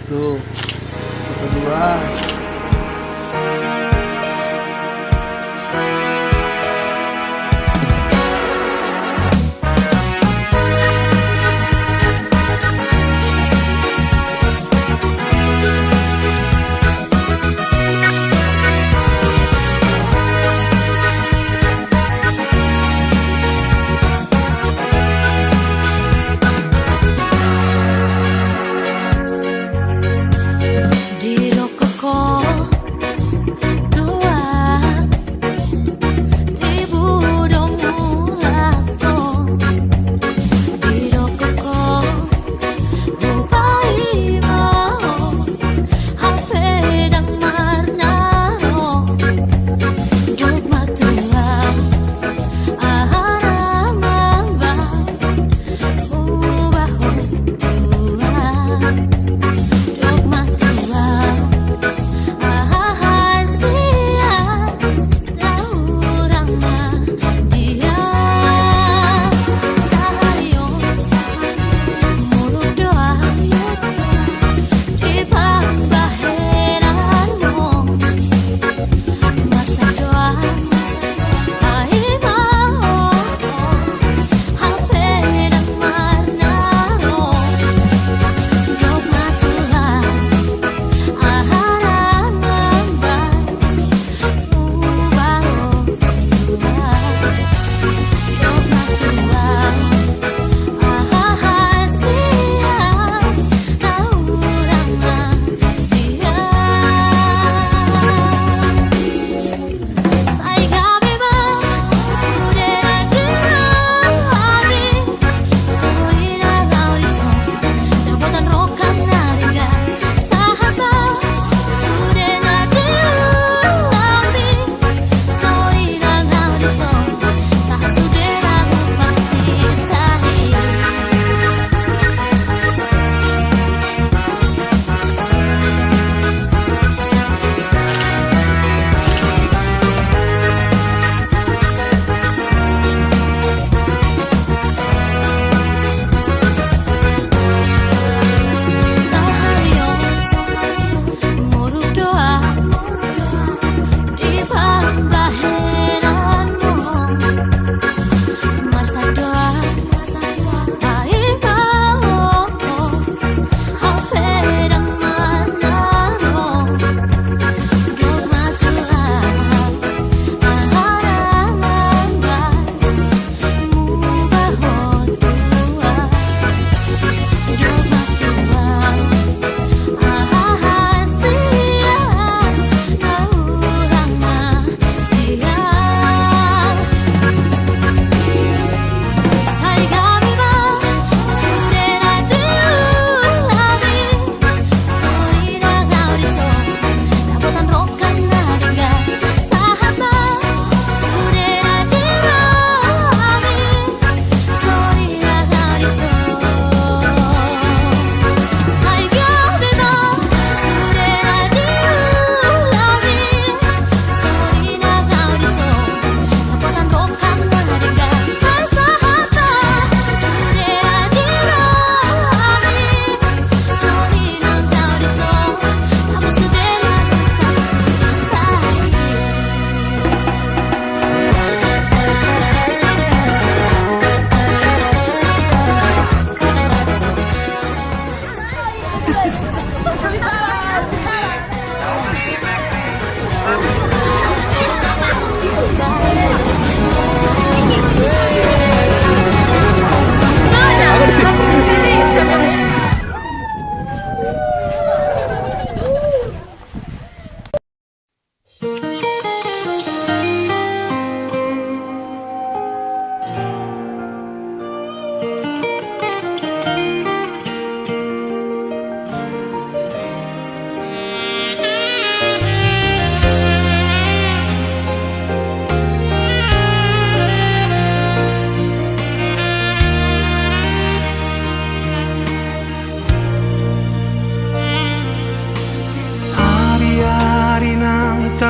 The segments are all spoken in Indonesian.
Tuh, kedua.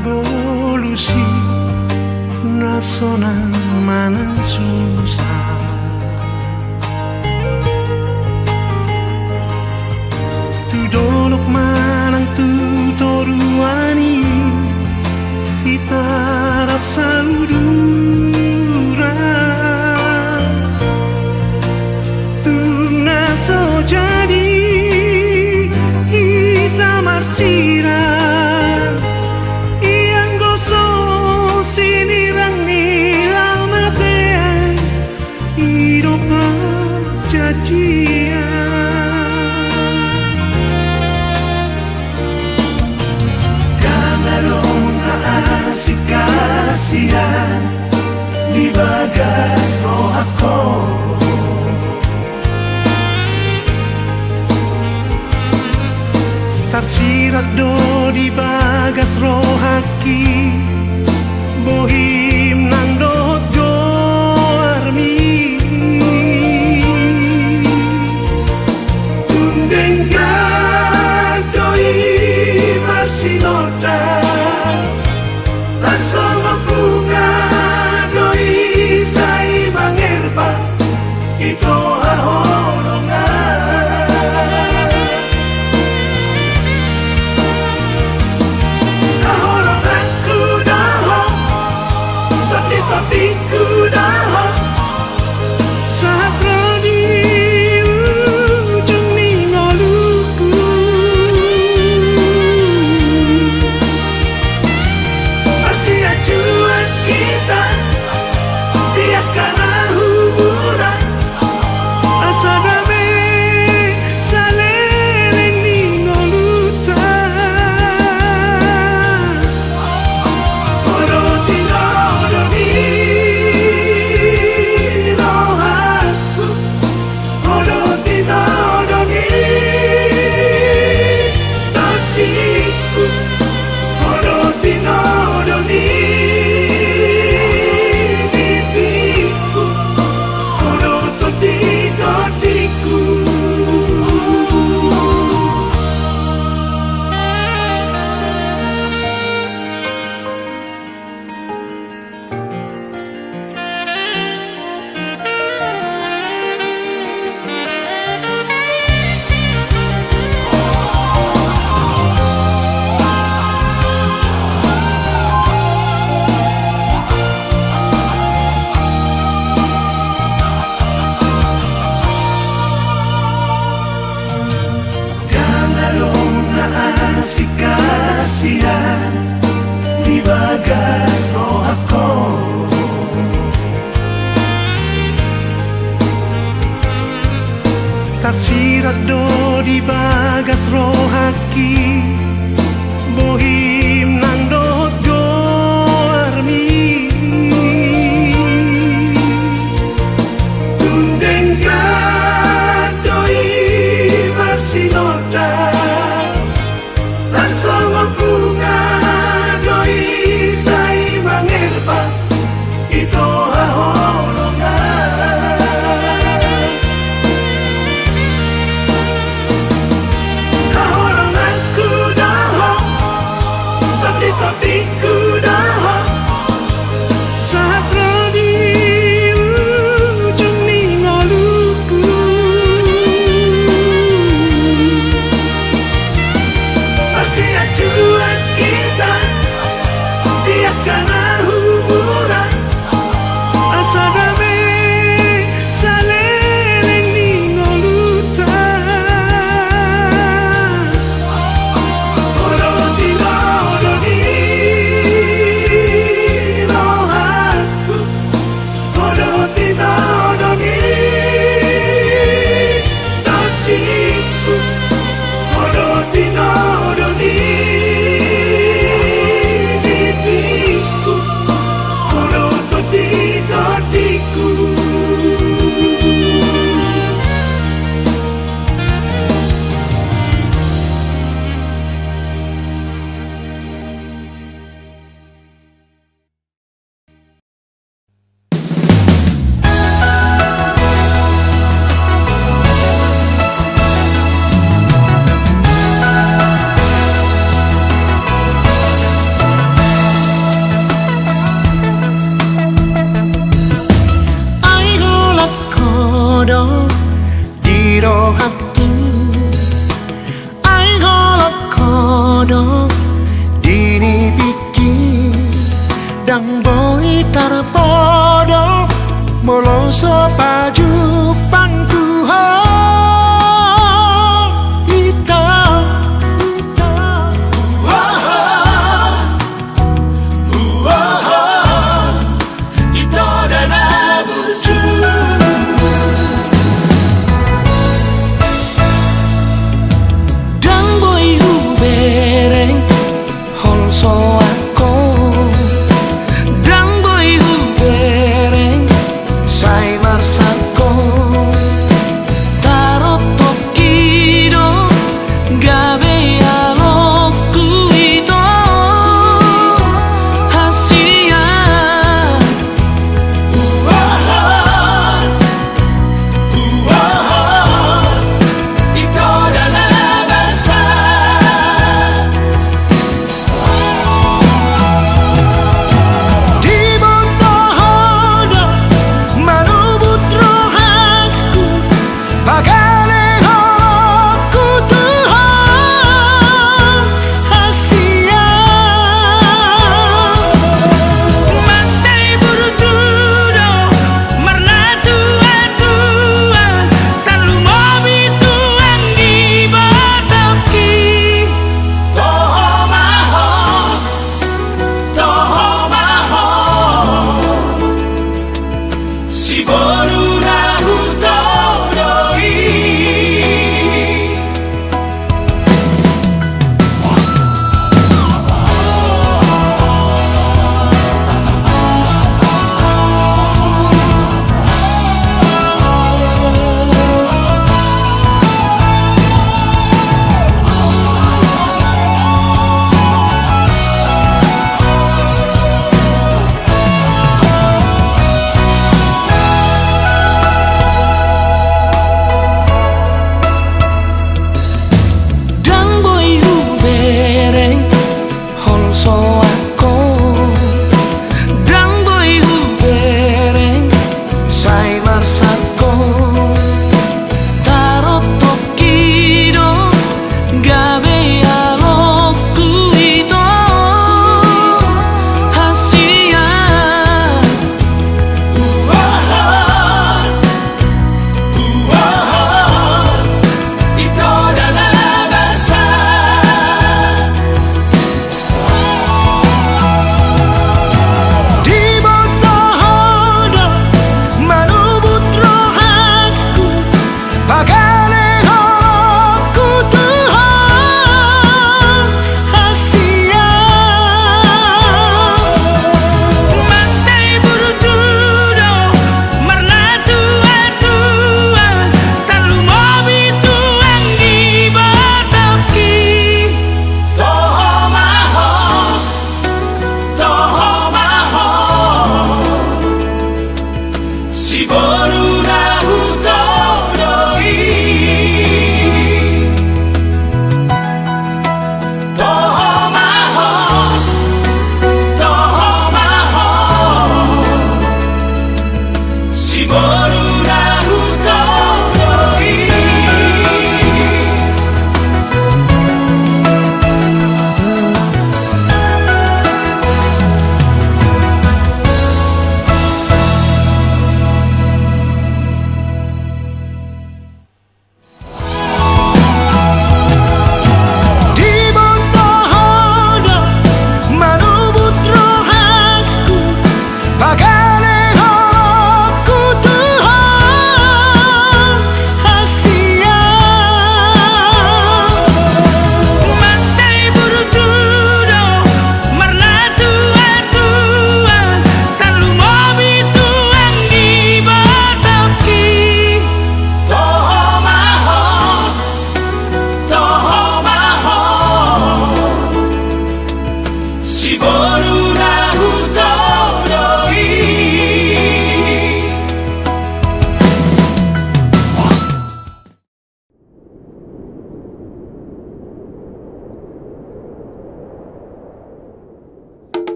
evolusi nasional mana susah tu dolok hidup cacian. Jangan dong asik kasihan di bagas roh aku. Tersirat do di bagas roh haki, bohim nang dot goarmi. Tundengkan doi masih nota, rasanya bunga doi sai mangerba, itu ahorongan. Ahoronganku dah, tapi-tapiku dah, saat di ujung ningoluku. Masih acuan kita, dia karena hubungan asa damai saleleng ningolutan. Oro tinodoni rohaku, oro tinodoni tatiku, oro tinodoni mimpiku, oro toti-totiku. Jangan dong asik kasihan di bagas roh aku. Tersirat do di bagas roh haki, bohim nang dot goarmi. Tundengkan doi masih nota, rasanya bunga doi sai mangerba, itu ahorongan. Ahoronganku dah, tapi-tapiku dah, saat di ujung ningoluku. Masih acuan kita, dia karena hubungan asa damai saleleng ningolutan. Oro tinodoni rohaku, oro tinodoni tatiku, oro tinodoni mimpiku, oro toti-totiku. Dang boy tarpodo moloso pajuk pangtuho ita ita dan abuju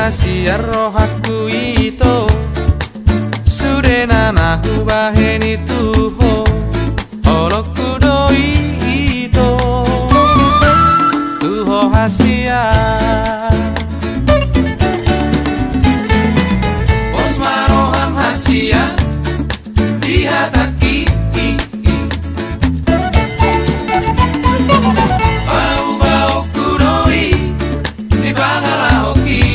rahasia rohaku itu Sudena na hubaheni tuho Holoku doi itu Tuho hasia Osmaroham hasia Dihataki Bau-bau kudoi Di bangala hoki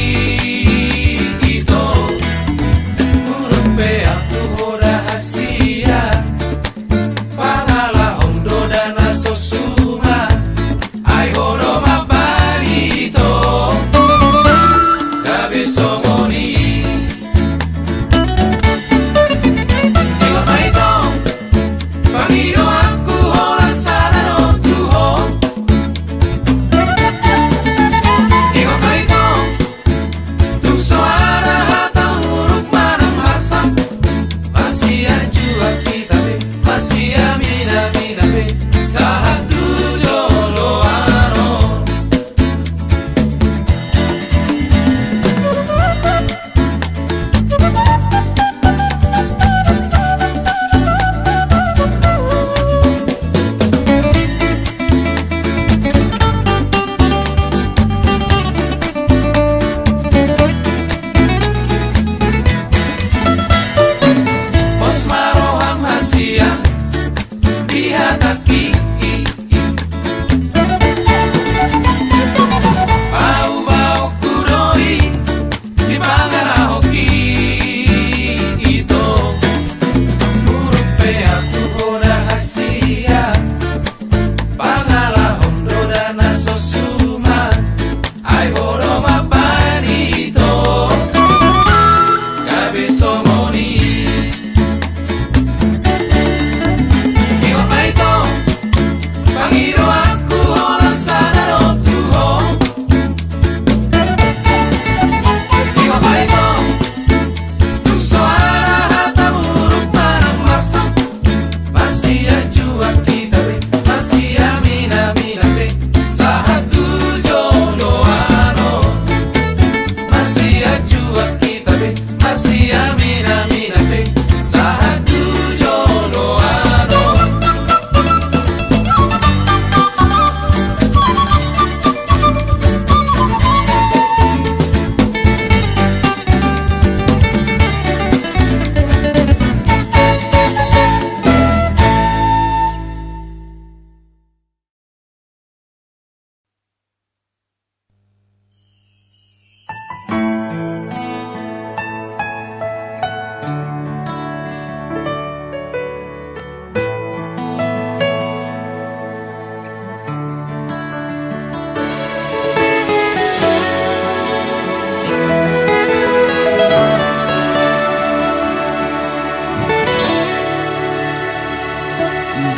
Ito Urupea tuho rahasia Bangala hondo dana sosuma Ai horo mabarito Gabe somoni Ingat maito Pangiro aku hola sarano tuho Ingat maito Tu soara hata huruf mana masam Masih ajua kita be Masih amina mina be Sahatu jolo aron Osmaroham hasia Dihataki Bau-bau kudoi Di bangala hoki Ito Urupea tuho rahasia Bangala hondo dana sosuma Ai horo mabarito Gabe somoni Ingat maito Pangiro aku hola sarano tuho Ingat maito Tu soara hata huruf mana masam Masih ajua kita be Masih amina mina be Sahatu jolo anon Masih ajua kita be Masih amina mina be Sahatu jolo anon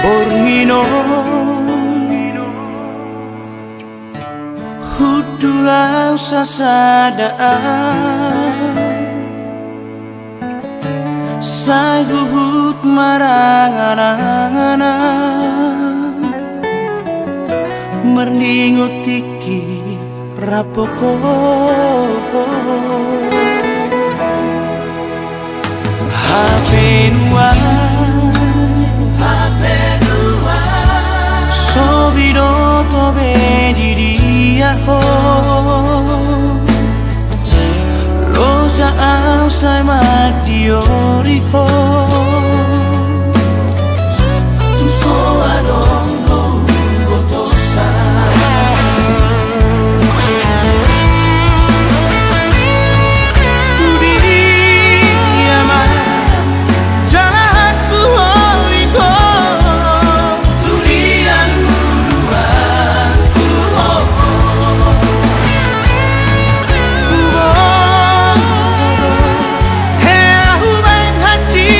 Borngino Hudulau sasadaan Sai huhut marangan-angan Merningutiki rapoko HP nuan Sobido tobe diria ho Loja ausai madiori ho Tu so adongo gotosa Tu diria ma Jalanku hoiko Tu dia luluanku ho Hea hubang haji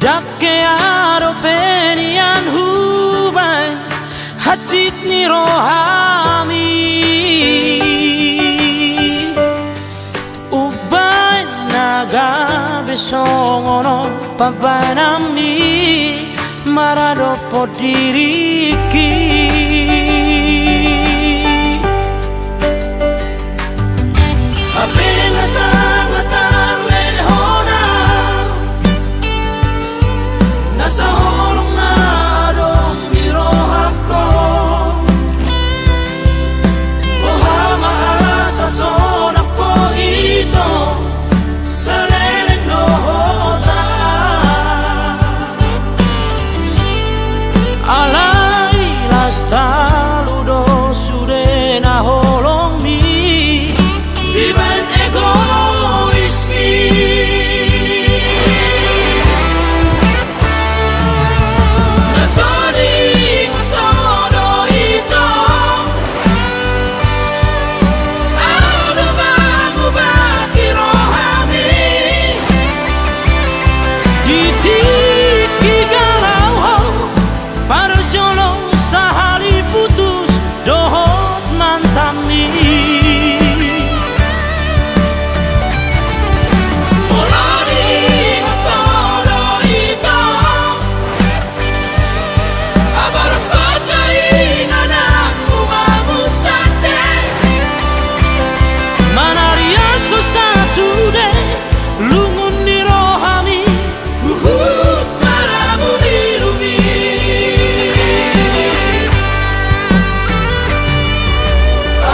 Dake aro penian hubai hachit ni rohami Ubai naga besongono pabanami Marado podiriki Apenas sangat lehona Nasa holong na adong birohako Ohama sa sonako ito Sa leleng nohota Alay las taludo sude na holong mi Diban egois mi Nasoni todo ito Ano bago baki rohami Ditik igalau Para jolong sehari putus dohot mantami Olari todo ito Abarakot kain anakmu mangusate Manaria susasude lungun ni rohami Uhut maramu dirumi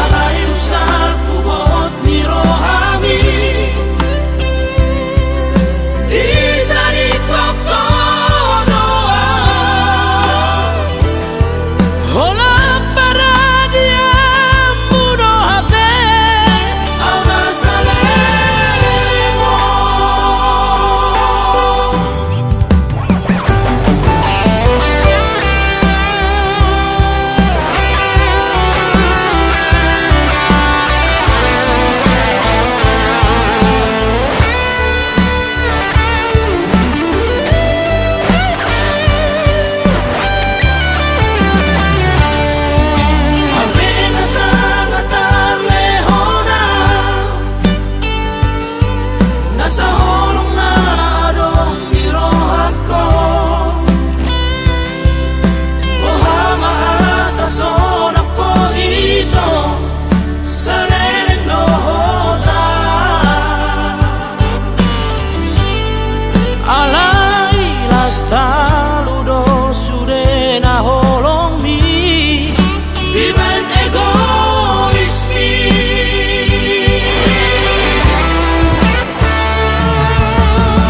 Alay usal kubot ni rohami Di tadi kokodoa Hola para dia mudo habe Auna salemo Apenas sangat lehona Nasa holong na adong birohako Ohama sa sonako ito Sa leleng nohota Alay las taludo sude na holong mi Diban egois mi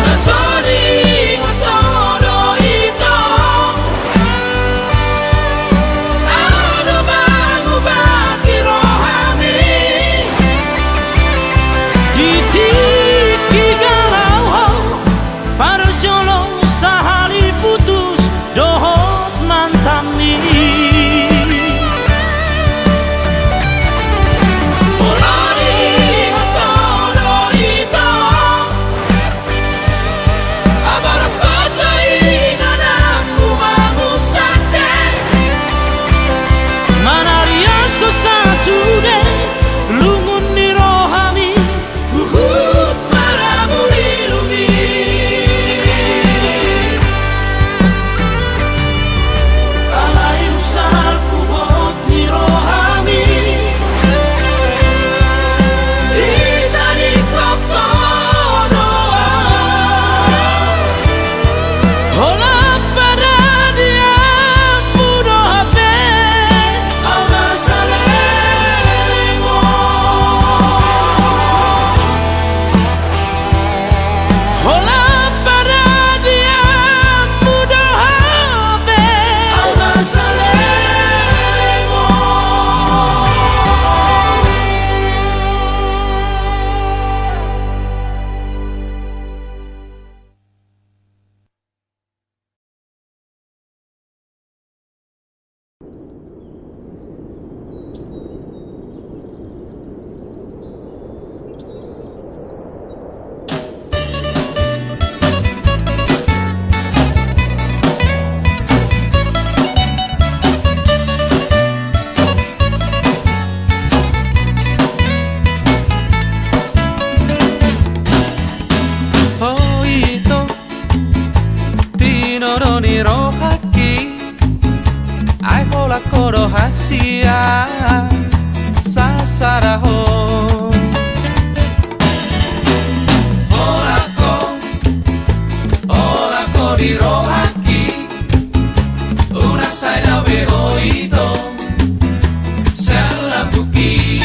Nasoni todo ito Ano bago baki rohami Ditik igalau Para jolong sehari putus dohot mantami Olari todo ito Abarakot kain anakmu mangusate Manaria susasude lungun ni rohami Uhut maramu dirumi Alay usal kubot ni rohami Di tadi kokodoa Hola para dia mudo habe Auna salemo Hola para dia mudo habe Auna salemo ko rahasia sasaraho. Ora ko di rohaki una saina be oído sean la buki.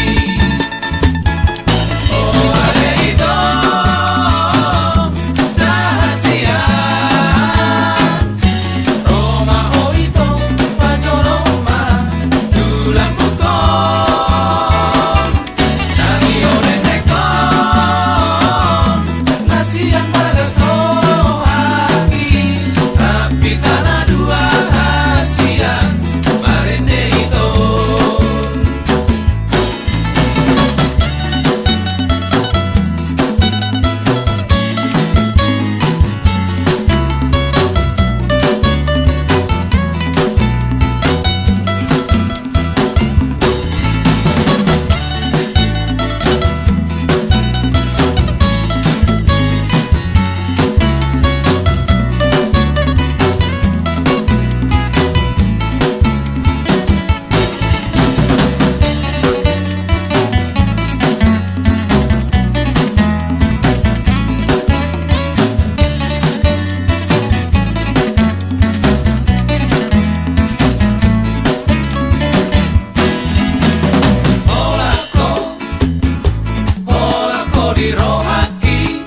Di rohaki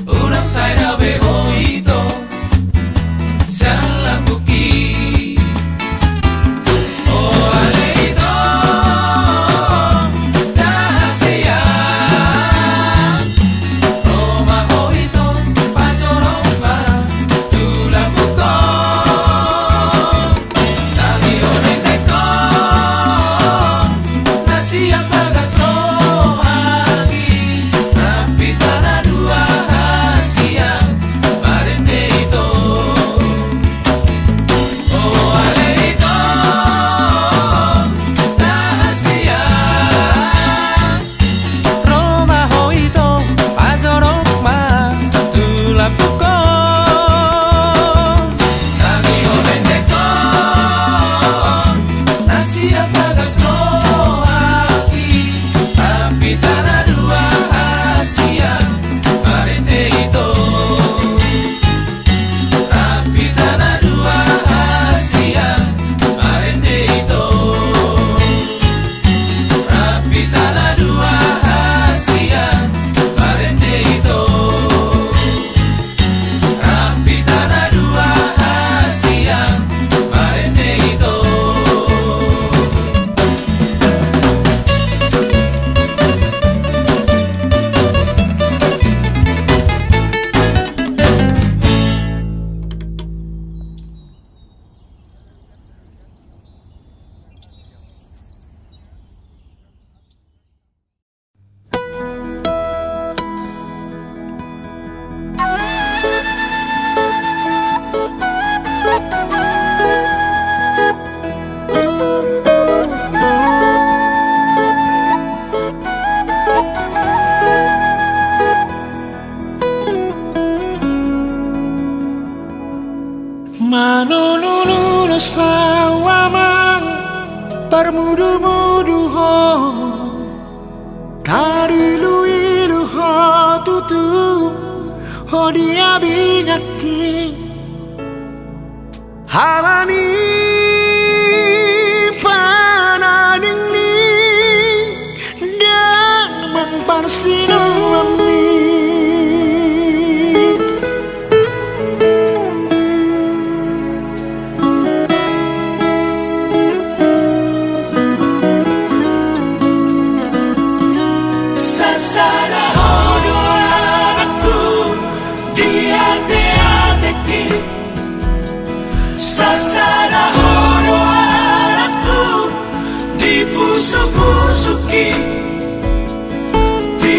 una saina be oído sean la buki. Oh aleito dahasia Roma oído pacoroma tula buko tali onendeko nasi apagas Manununu sawamang permudu-mudu ho karilu-ilu ho tutu ho dia binyaki halani panadingni dan memparsinu ami. Pusuki di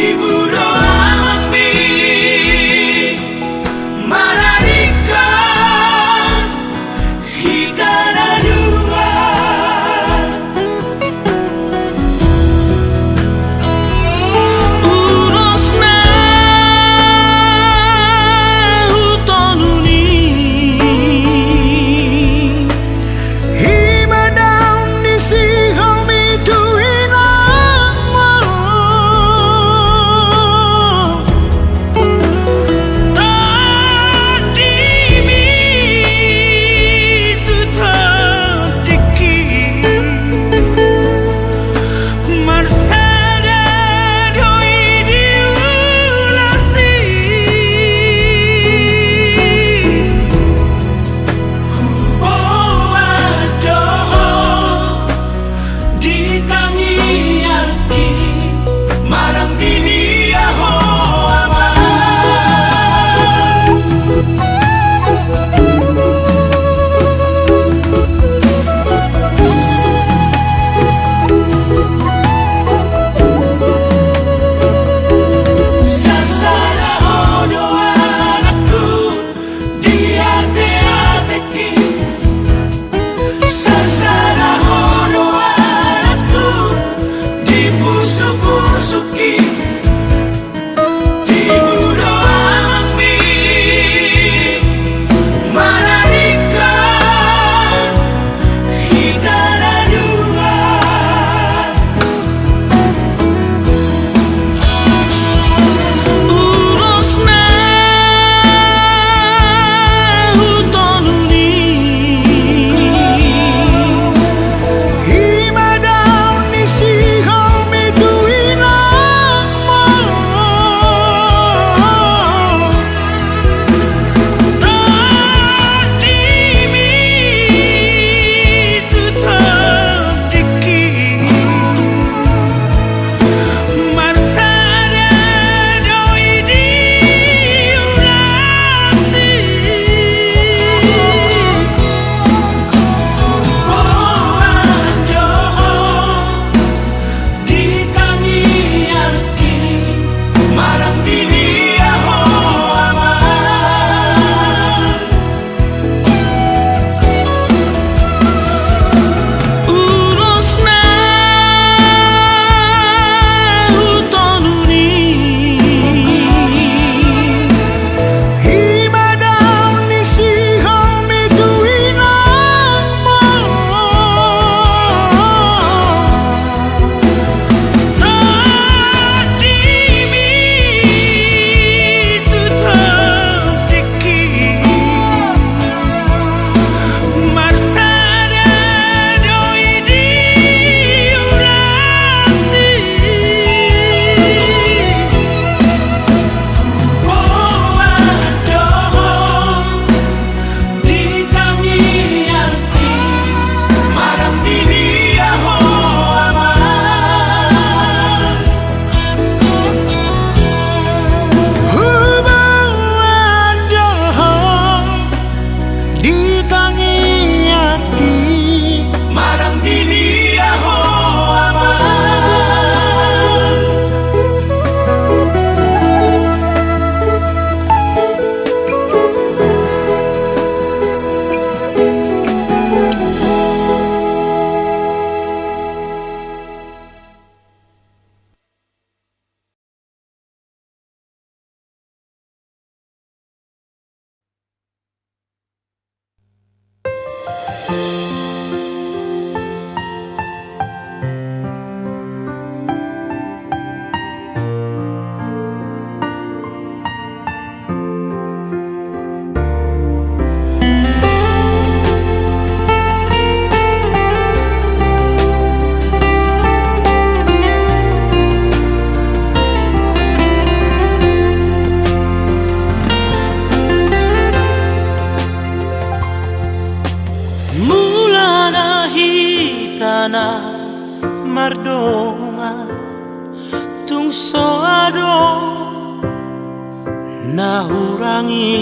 nahurangi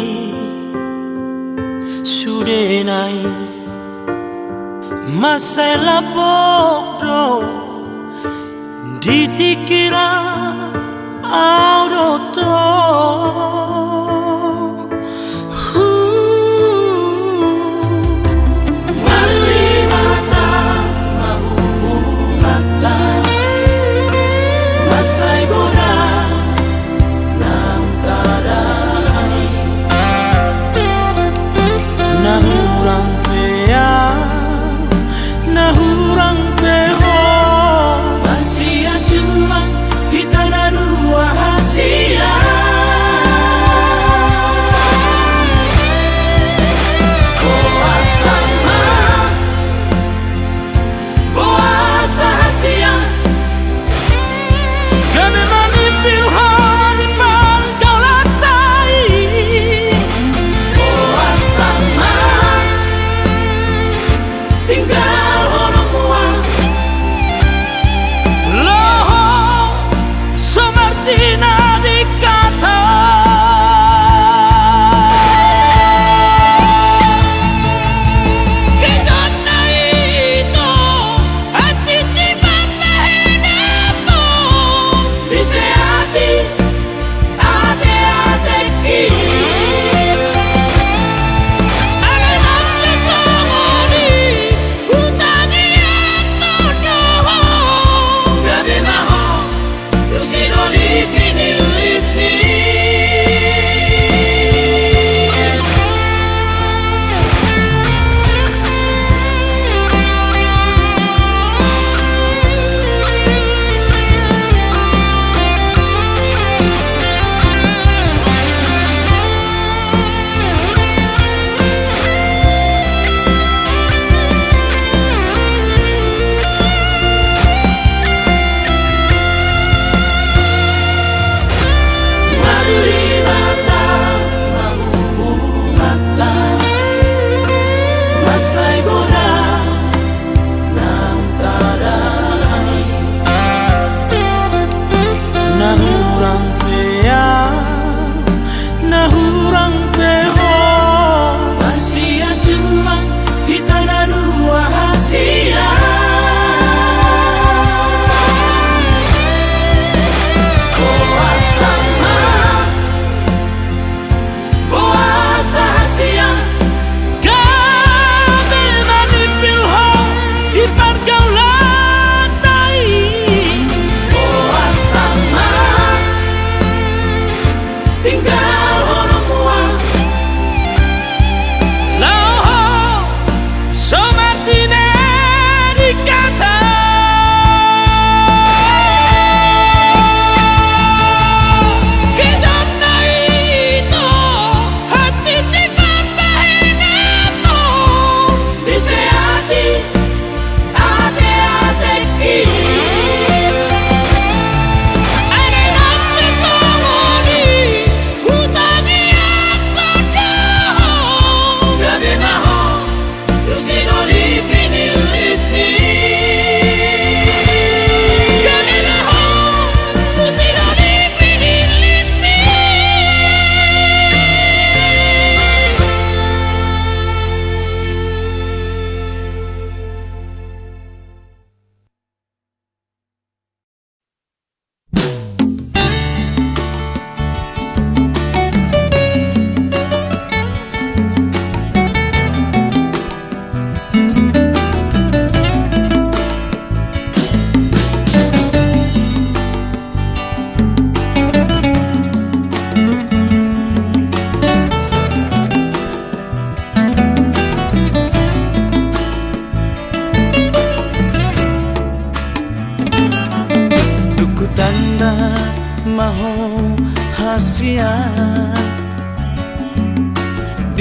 sudenai masai lapok do ditikira audoto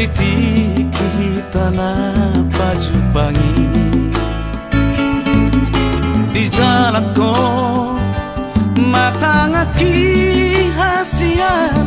Ditiki tanah baju bangi di jalanku mata ngaki hasiat